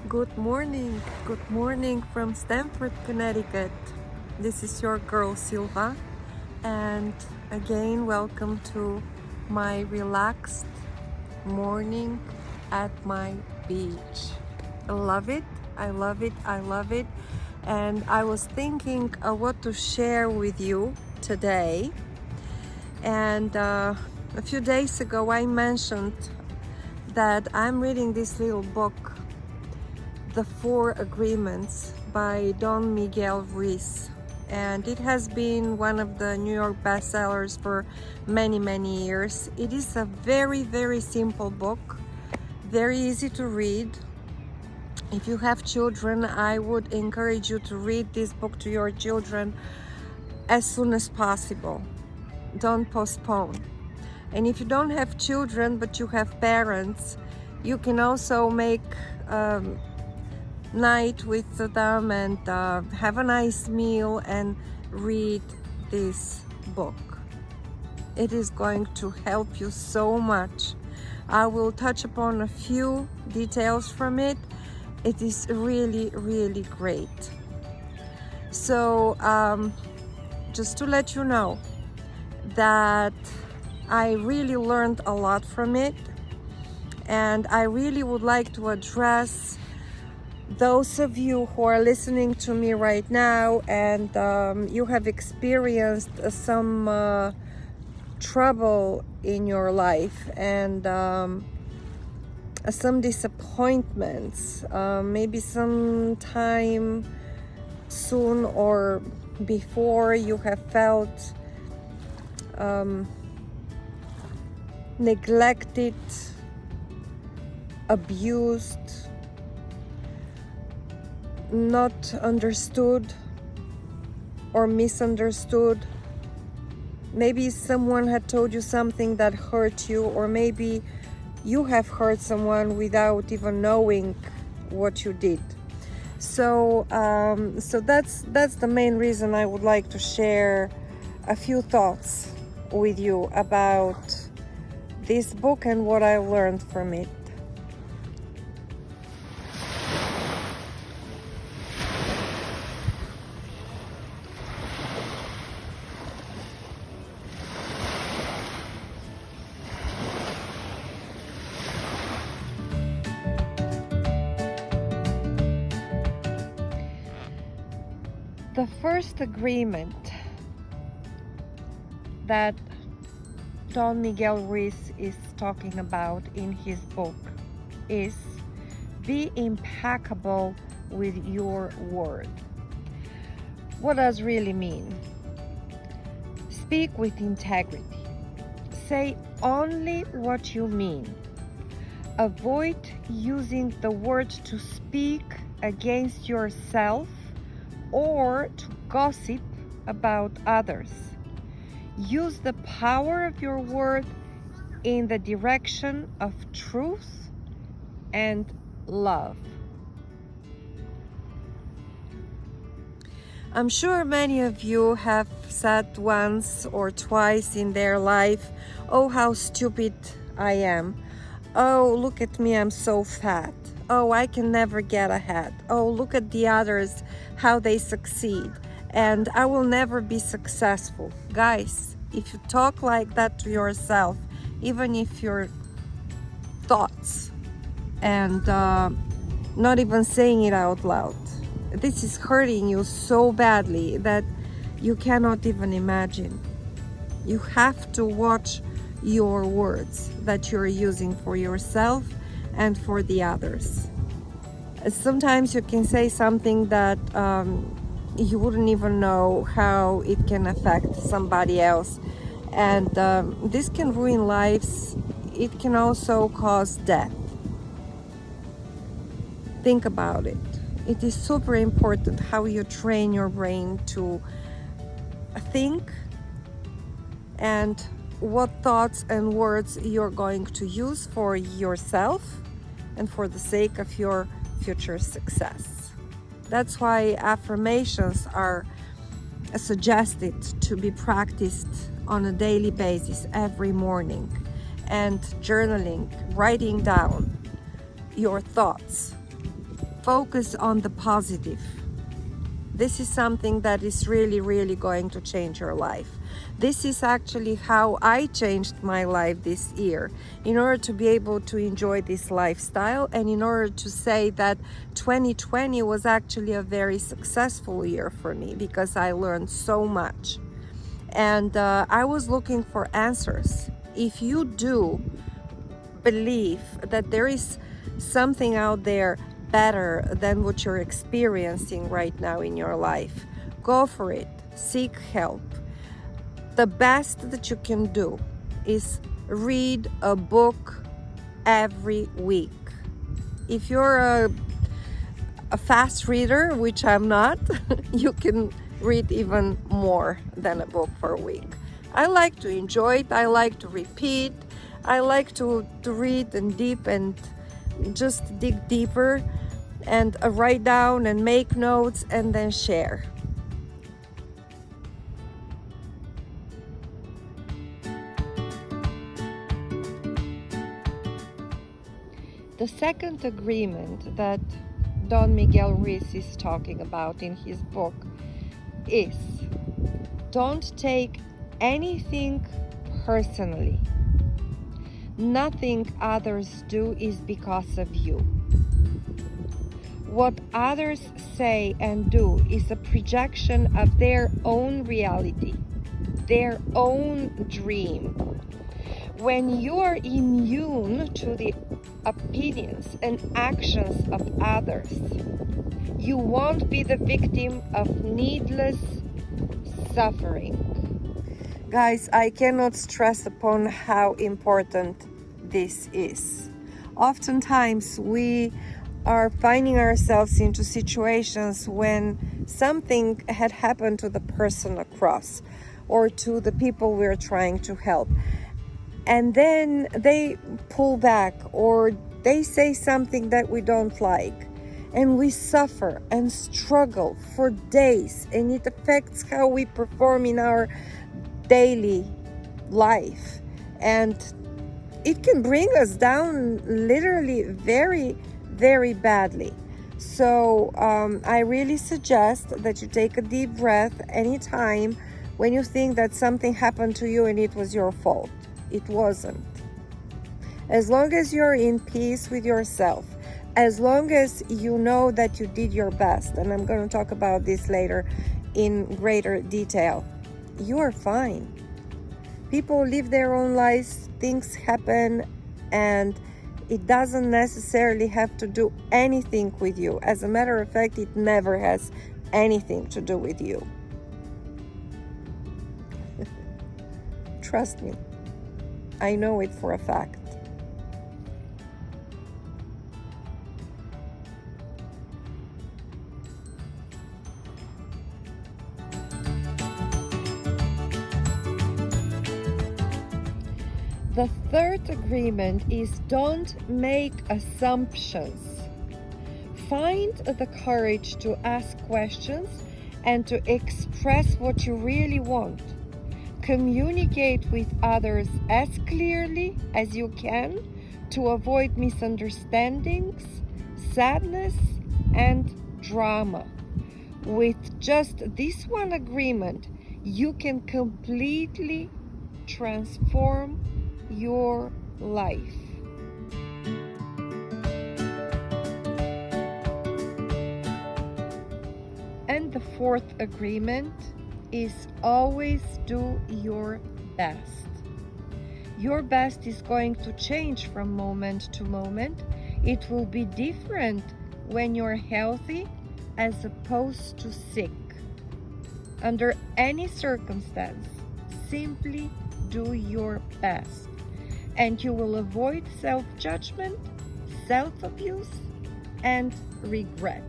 Good morning from Stamford, Connecticut. This is your girl Silva, and again, welcome to my relaxed morning at my beach. I love it, I love it, I love it. And I was thinking what to share with you today. And a few days ago, I mentioned that I'm reading this little book, The 4 Agreements by Don Miguel Ruiz, and it has been one of the New York bestsellers for many years. It is a very simple book, very easy to read. If you have children, I would encourage you to read this book to your children as soon as possible. Don't postpone. And if you don't have children but you have parents, you can also make night with them and have a nice meal and read this book. It is going to help you so much. I will touch upon a few details from it. It is really great. So just to let you know that I really learned a lot from it, and I really would like to address those of you who are listening to me right now and you have experienced some trouble in your life and some disappointments, maybe some time soon or before you have felt neglected, abused, not understood or misunderstood. Maybe someone had told you something that hurt you, or maybe you have hurt someone without even knowing what you did. So that's the main reason I would like to share a few thoughts with you about this book and what I learned from it. The first agreement that Don Miguel Ruiz is talking about in his book is be impeccable with your word. What does really mean? Speak with integrity. Say only what you mean. Avoid using the word to speak against yourself or to gossip about others. Use the power of your word in the direction of truth and love. I'm sure many of you have said once or twice in their life, "Oh, how stupid I am. Oh, look at me, I'm so fat. Oh, I can never get ahead. Oh, look at the others, how they succeed. And I will never be successful." Guys, if you talk like that to yourself, even if your thoughts and not even saying it out loud, this is hurting you so badly that you cannot even imagine. You have to watch your words that you're using for yourself and for the others. Sometimes you can say something that you wouldn't even know how it can affect somebody else, and this can ruin lives. It can also cause death. Think about it. It is super important how you train your brain to think and what thoughts and words you're going to use for yourself and for the sake of your future success. That's why affirmations are suggested to be practiced on a daily basis every morning, and journaling, writing down your thoughts focus on the positive. This is something that is really, really going to change your life. This is actually how I changed my life this year, in order to be able to enjoy this lifestyle, and in order to say that 2020 was actually a very successful year for me, because I learned so much. And I was looking for answers. If you do believe that there is something out there better than what you're experiencing right now in your life, go for it. Seek help. The best that you can do is read a book every week. If you're a fast reader, which I'm not, you can read even more than a book per week. I like to enjoy it. I like to repeat. I like to read and just dig deeper and write down and make notes and then share. The second agreement that Don Miguel Ruiz is talking about in his book is: don't take anything personally. Nothing others do is because of you. What others say and do is a projection of their own reality, their own dream. When you are immune to the opinions and actions of others, you won't be the victim of needless suffering. Guys, I cannot stress upon how important this is. Oftentimes we are finding ourselves into situations when something had happened to the person across or to the people we're trying to help, and then they pull back or they say something that we don't like, and we suffer and struggle for days, and it affects how we perform in our daily life, and it can bring us down literally very, very badly. So I really suggest that you take a deep breath anytime when you think that something happened to you and it was your fault. It wasn't. As long as you're in peace with yourself, as long as you know that you did your best, and I'm going to talk about this later in greater detail, you are fine. People live their own lives, things happen, and it doesn't necessarily have to do anything with you. As a matter of fact, it never has anything to do with you. Trust me, I know it for a fact. The third agreement is: don't make assumptions. Find the courage to ask questions and to express what you really want. Communicate with others as clearly as you can to avoid misunderstandings, sadness, and drama. With just this one agreement, you can completely transform your life. And the fourth agreement is: always do your best. Your best is going to change from moment to moment. It will be different when you're healthy as opposed to sick. Under any circumstance, simply do your best, and you will avoid self-judgment, self-abuse, and regret.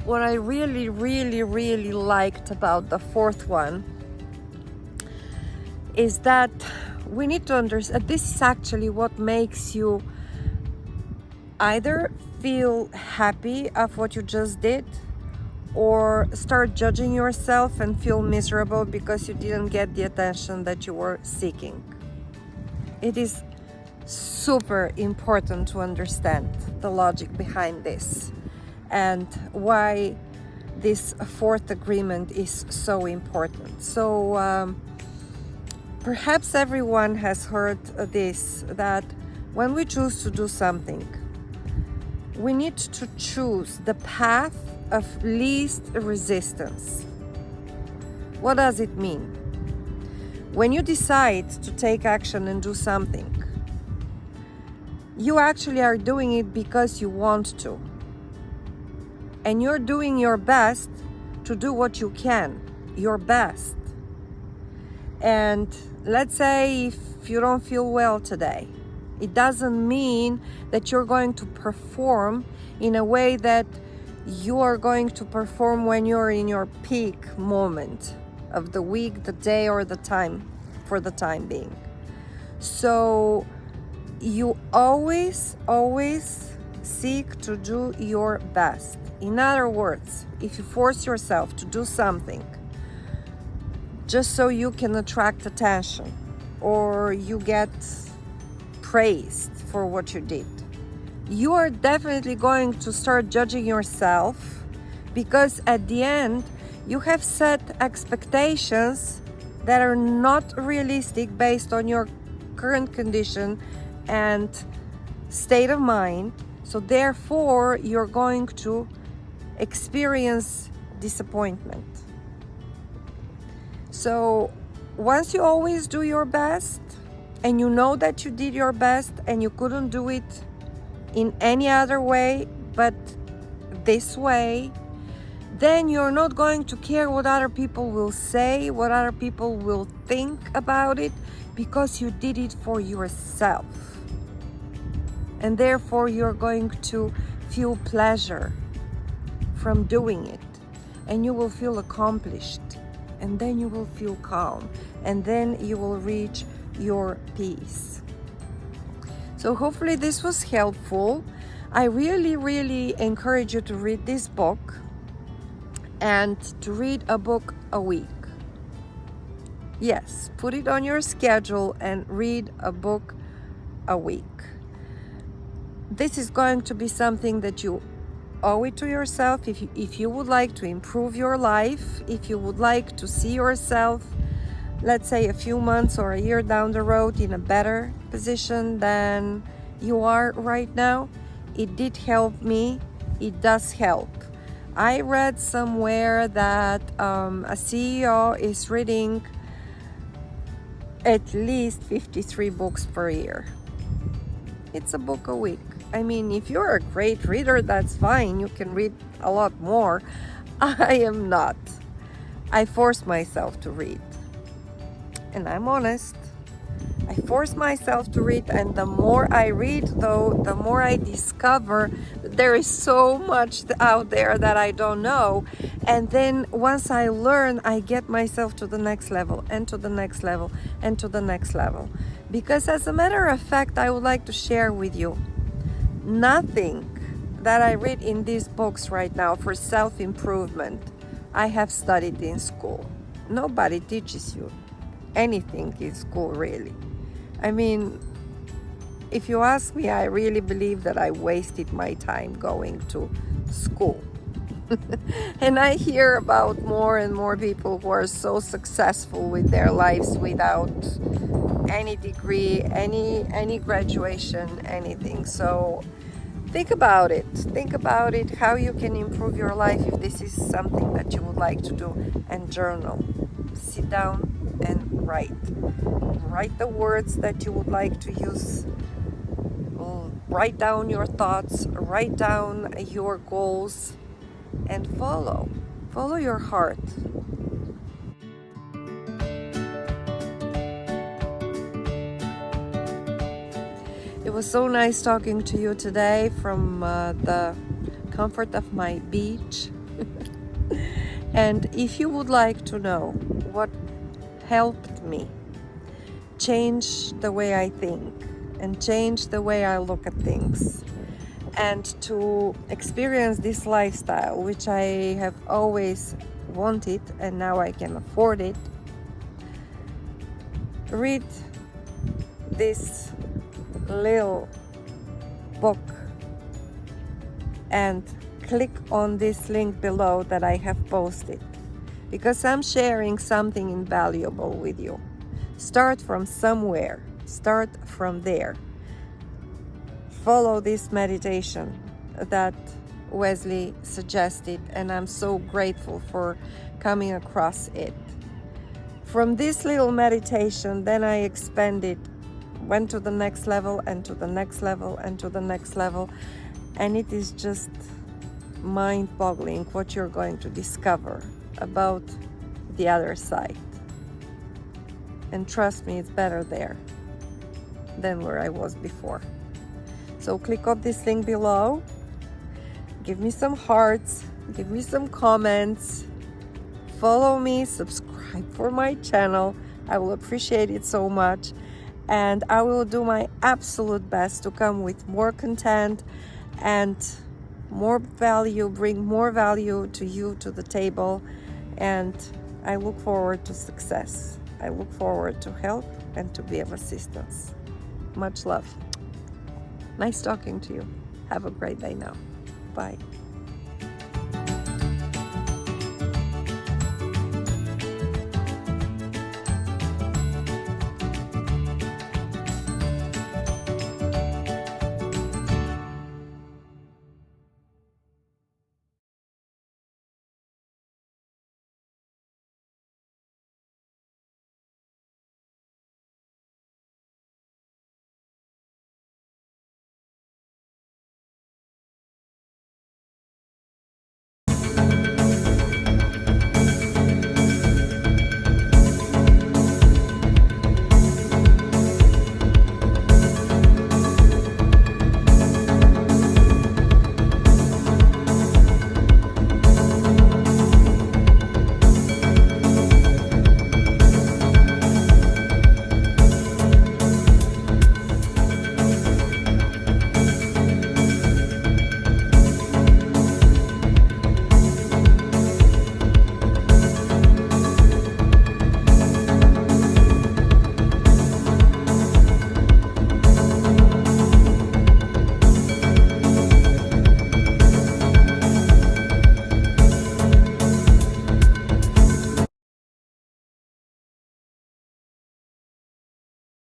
What I really, really, really liked about the fourth one is that we need to understand this is actually what makes you either feel happy of what you just did, or start judging yourself and feel miserable because you didn't get the attention that you were seeking. It is super important to understand the logic behind this and why this fourth agreement is so important. So perhaps everyone has heard this, that when we choose to do something, we need to choose the path of least resistance. What does it mean? When you decide to take action and do something, you actually are doing it because you want to. And you're doing your best to do what you can, your best. And let's say if you don't feel well today, it doesn't mean that you're going to perform in a way that you are going to perform when you're in your peak moment of the week, the day, or the time, for the time being. So you always seek to do your best. In other words, if you force yourself to do something just so you can attract attention or you get praised for what you did, you are definitely going to start judging yourself, because at the end you have set expectations that are not realistic based on your current condition and state of mind. So therefore you're going to experience disappointment. So once you always do your best and you know that you did your best and you couldn't do it in any other way but this way, then you're not going to care what other people will say, what other people will think about it, because you did it for yourself. And therefore you're going to feel pleasure from doing it, and you will feel accomplished, and then you will feel calm, and then you will reach your peace. So hopefully this was helpful. I really encourage you to read this book and to read a book a week. Yes, put it on your schedule and read a book a week. This is going to be something that you owe it to yourself. If you would like to improve your life, if you would like to see yourself, let's say a few months or a year down the road, in a better position than you are right now, it did help me. It does help. I read somewhere that a CEO is reading at least 53 books per year. It's a book a week. I mean, if you're a great reader, that's fine. You can read a lot more. I am not. I force myself to read. And I'm honest. I force myself to read, and the more I read, though, the more I discover that there is so much out there that I don't know. And then once I learn, I get myself to the next level, and to the next level, and to the next level. Because as a matter of fact, I would like to share with you, nothing that I read in these books right now for self-improvement, I have studied in school. Nobody teaches you anything in school, really. I mean, if you ask me, I really believe that I wasted my time going to school. And I hear about more and more people who are so successful with their lives without any degree, any graduation, anything. So think about it. Think about it, how you can improve your life if this is something that you would like to do. And journal. Sit down and write. Write the words that you would like to use. Write down your thoughts. Write down your goals. And follow your heart. It was so nice talking to you today from the comfort of my beach. And if you would like to know what helped me change the way I think and change the way I look at things, and to experience this lifestyle, which I have always wanted and now I can afford it, read this little book and click on this link below that I have posted, because I'm sharing something invaluable with you. Start from somewhere, start from there. Follow this meditation that Wesley suggested, and I'm so grateful for coming across it. From this little meditation, then I expanded, went to the next level and to the next level and to the next level, and it is just mind-boggling what you're going to discover about the other side. And trust me, it's better there than where I was before. So click on this link below, give me some hearts, give me some comments, follow me, subscribe for my channel. I will appreciate it so much, and I will do my absolute best to come with more content and more value, bring more value to you, to the table. And I look forward to success. I look forward to help and to be of assistance. Much love. Nice talking to you. Have a great day now. Bye.